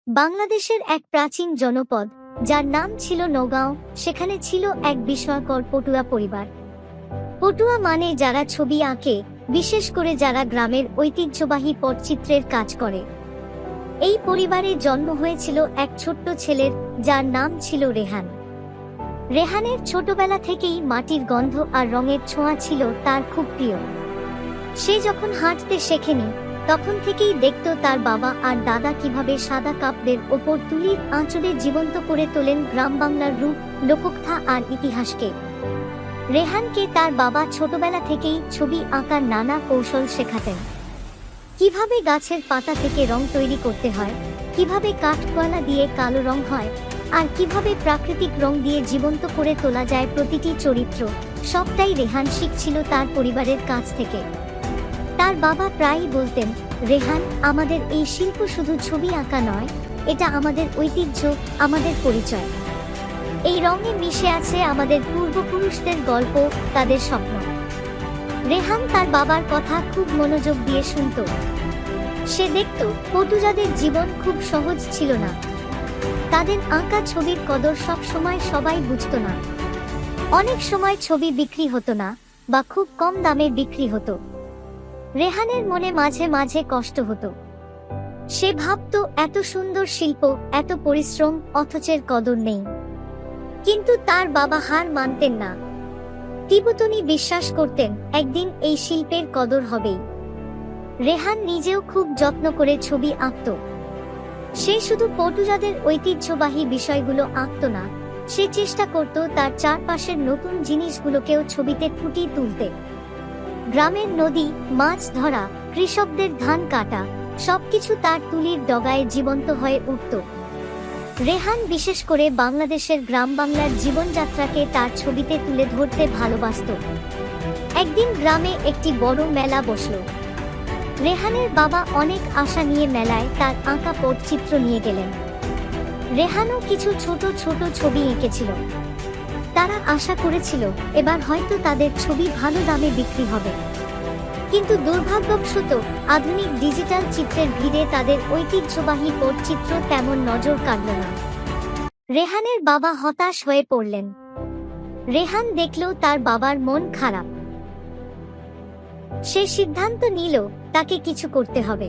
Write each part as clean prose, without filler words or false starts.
বাংলাদেশের এক প্রাচীন জনপদ যার নাম ছিল নওগাঁও, সেখানে ছিল এক বিস্ময়কর পটুয়া পরিবার। পটুয়া মানে যারা ছবি আঁকে, বিশেষ করে যারা গ্রামের ঐতিহ্যবাহী পটচিত্রের কাজ করে। এই পরিবারে জন্ম হয়েছিল এক ছোট্ট ছেলের, যার নাম ছিল রেহান। রেহানের ছোটবেলা থেকেই মাটির গন্ধ আর রঙের ছোঁয়া ছিল তার খুব প্রিয়। সে যখন হাঁটতে শেখেনি, তখন থেকেই দেখত তার বাবা আর দাদা কিভাবে সাদা কাপড়ের ওপর তুলির আঁচড়ে জীবন্ত করে তোলেন গ্রাম বাংলার রূপ, লোককথা আর ইতিহাসকে। রেহানকে তার বাবা ছোটবেলা থেকেই ছবি আঁকার নানা কৌশল শেখাতেন। কিভাবে গাছের পাতা থেকে রং তৈরি করতে হয়, কিভাবে কাঠকয়লা দিয়ে কালো রং হয়, আর কিভাবে প্রাকৃতিক রং দিয়ে জীবন্ত করে তোলা যায় প্রতিটি চরিত্র, সবটাই রেহান শিখছিল তার পরিবারের কাছ থেকে। তার বাবা প্রায়ই বলতেন, রেহান, আমাদের এই শিল্প শুধু ছবি আঁকা নয়, এটা আমাদের ঐতিহ্য, আমাদের পরিচয়। এই রঙে মিশে আছে আমাদের পূর্বপুরুষদের গল্প, তাদের স্বপ্ন। রেহান তার বাবার কথা খুব মনোযোগ দিয়ে শুনত। সে দেখত পটুয়াদের জীবন খুব সহজ ছিল না। তাদের আঁকা ছবির কদর সব সময় সবাই বুঝত না। অনেক সময় ছবি বিক্রি হতো না, বা খুব কম দামে বিক্রি হতো। রেহানের মনে মাঝে মাঝে কষ্ট হতো। সে ভাবত, এত সুন্দর শিল্প, এত পরিশ্রম, অথচ এর কদর নেই। কিন্তু তার বাবা হার মানতেন না। তিনি বিশ্বাস করতেন, একদিন এই শিল্পের কদর হবেই। রেহান নিজেও খুব যত্ন করে ছবি আঁকত। সে শুধু পটুয়াদের ঐতিহ্যবাহী বিষয়গুলো আঁকত না, সে চেষ্টা করত তার চারপাশের নতুন জিনিসগুলোকেও ছবিতে ফুটিয়ে তুলতে। গ্রামের নদী, মাছ ধরা, কৃষকদের ধান কাটা, সবকিছু তার তুলির ডগায় জীবন্ত হয়ে উঠত। রেহান বিশেষ করে বাংলাদেশের গ্রাম বাংলার জীবনযাত্রাকে তার ছবিতে তুলে ধরতে ভালোবাসত। একদিন গ্রামে একটি বড় মেলা বসল। রেহানের বাবা অনেক আশা নিয়ে মেলায় তার আঁকা পটচিত্র নিয়ে গেলেন। রেহানও কিছু ছোট ছোট ছবি এঁকেছিল। তারা আশা করেছিল, এবার হয়তো তাদের ছবি ভালো দামে বিক্রি হবে। কিন্তু দুর্ভাগ্যবশত আধুনিক ডিজিটাল চিত্রের ভিড়ে তাদের ঐতিহ্যবাহী পটচিত্র তেমন নজর কাড়ল না। রেহানের বাবা হতাশ হয়ে পড়লেন। রেহান দেখল তার বাবার মন খারাপ। সে সিদ্ধান্ত নিল, তাকে কিছু করতে হবে।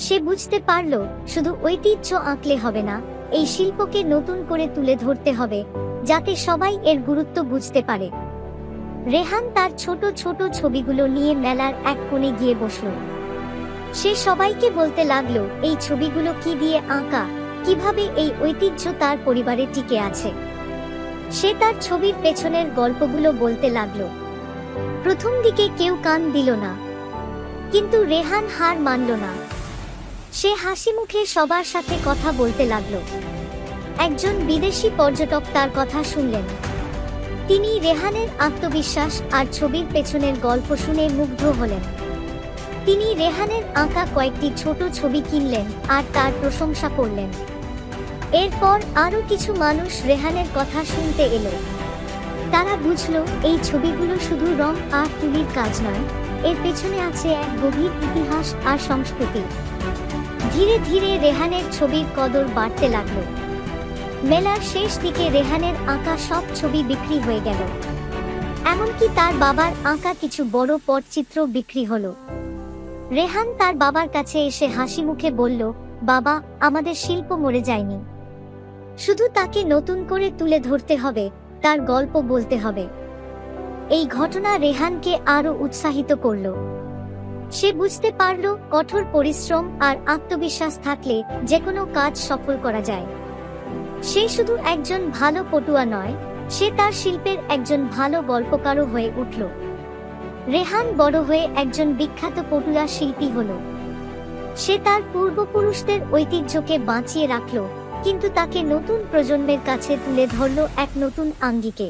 সে বুঝতে পারল, শুধু ঐতিহ্য আঁকলে হবে না, এই শিল্পকে নতুন করে তুলে ধরতে হবে, যাতে সবাই এর গুরুত্ব বুঝতে পারে। রেহান তার ছোট ছোট ছবিগুলো নিয়ে মেলার এক কোণে গিয়ে বসল। সে সবাইকে বলতে লাগলো, এই ছবিগুলো কি দিয়ে আঁকা, কিভাবে এই ঐতিহ্য তার পরিবারে টিকে আছে। সে তার ছবির পেছনের গল্পগুলো বলতে লাগলো। প্রথম দিকে কেউ কান দিল না, কিন্তু রেহান হার মানল না। সে হাসি মুখে সবার সাথে কথা বলতে লাগলো। একজন বিদেশি পর্যটক তার কথা শুনলেন। তিনি রেহানের আত্মবিশ্বাস আর ছবির পেছনের গল্প শুনে মুগ্ধ হলেন। তিনি রেহানের আঁকা কয়েকটি ছোট ছবি কিনলেন আর তার প্রশংসা করলেন। এরপর আরো কিছু মানুষ রেহানের কথা শুনতে এলো। তারা বুঝলো, এই ছবিগুলো শুধু রং আর তুলির কাজ নয়, এর পেছনে আছে এক গভীর ইতিহাস আর সংস্কৃতি। ধীরে ধীরে রেহানের ছবির কদর বাড়তে লাগলো। মেলার শেষ দিকে রেহানের আঁকা সব ছবি বিক্রি হয়ে গেল। এমনকি তার বাবার আঁকা কিছু বড় পটচিত্র বিক্রি হলো। রেহান তার বাবার কাছে এসে হাসি মুখে বলল, বাবা, আমাদের শিল্প মরে যায়নি, শুধু তাকে নতুন করে তুলে ধরতে হবে, তার গল্প বলতে হবে। এই ঘটনা রেহানকে আরো উৎসাহিত করল। সে বুঝতে পারল, কঠোর পরিশ্রম আর আত্মবিশ্বাস থাকলে যেকোনো কাজ সফল করা যায়। সে শুধু একজন ভালো পটুয়া নয়, সে তার শিল্পের একজন ভালো গল্পকারও হয়ে উঠল। রেহান বড় হয়ে একজন বিখ্যাত পটুয়া শিল্পী হল। সে তার পূর্বপুরুষদের ঐতিহ্যকে বাঁচিয়ে রাখল, কিন্তু তাকে নতুন প্রজন্মের কাছে তুলে ধরল এক নতুন আঙ্গিকে।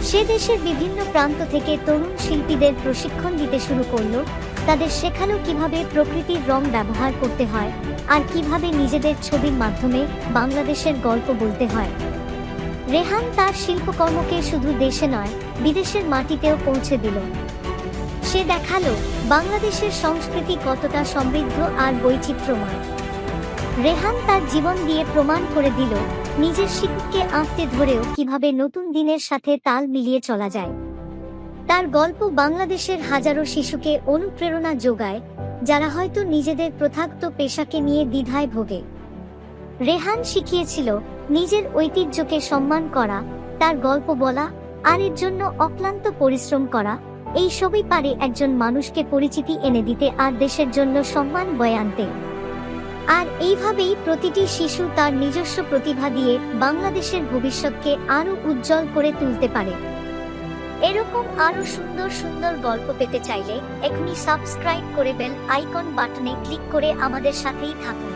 সে দেশের বিভিন্ন প্রান্ত থেকে তরুণ শিল্পীদের প্রশিক্ষণ দিতে শুরু করল। তাদের শেখালো কিভাবে প্রকৃতির রং ব্যবহার করতে হয়, আর কিভাবে নিজেদের ছবির মাধ্যমে বাংলাদেশের গল্প বলতে হয়। রেহান তার শিল্পকর্মকে শুধু দেশে নয়, বিদেশের মাটিতেও পৌঁছে দিল। সে দেখালো বাংলাদেশের সংস্কৃতি কতটা সমৃদ্ধ আর বৈচিত্র্যময়। রেহান তার জীবন দিয়ে প্রমাণ করে দিল নিজের শিক্ষককে আঁকড়ে ধরেও কিভাবে নতুন দিনের সাথে তাল মিলিয়ে চলা যায়। তার গল্প বাংলাদেশের হাজারো শিশুকে অনুপ্রেরণা যোগায়, যারা হয়তো নিজেদের প্রথাগত পেশাকে নিয়ে দ্বিধায় ভোগে। রেহান শিখিয়েছিল নিজের ঐতিহ্যকে সম্মান করা, তার গল্প বলা আর এর জন্য অক্লান্ত পরিশ্রম করা, এই সবই পারে একজন মানুষকে পরিচিতি এনে দিতে আর দেশের জন্য সম্মান বয়ে আনতে। আর এইভাবেই প্রতিটি শিশু তার নিজস্ব প্রতিভা দিয়ে বাংলাদেশের ভবিষ্যৎকে আরো উজ্জ্বল করে তুলতে পারে। এরকম আরো সুন্দর সুন্দর গল্প পেতে চাইলে এখনই সাবস্ক্রাইব করে বেল আইকন বাটনে ক্লিক করে আমাদের সাথেই থাকুন।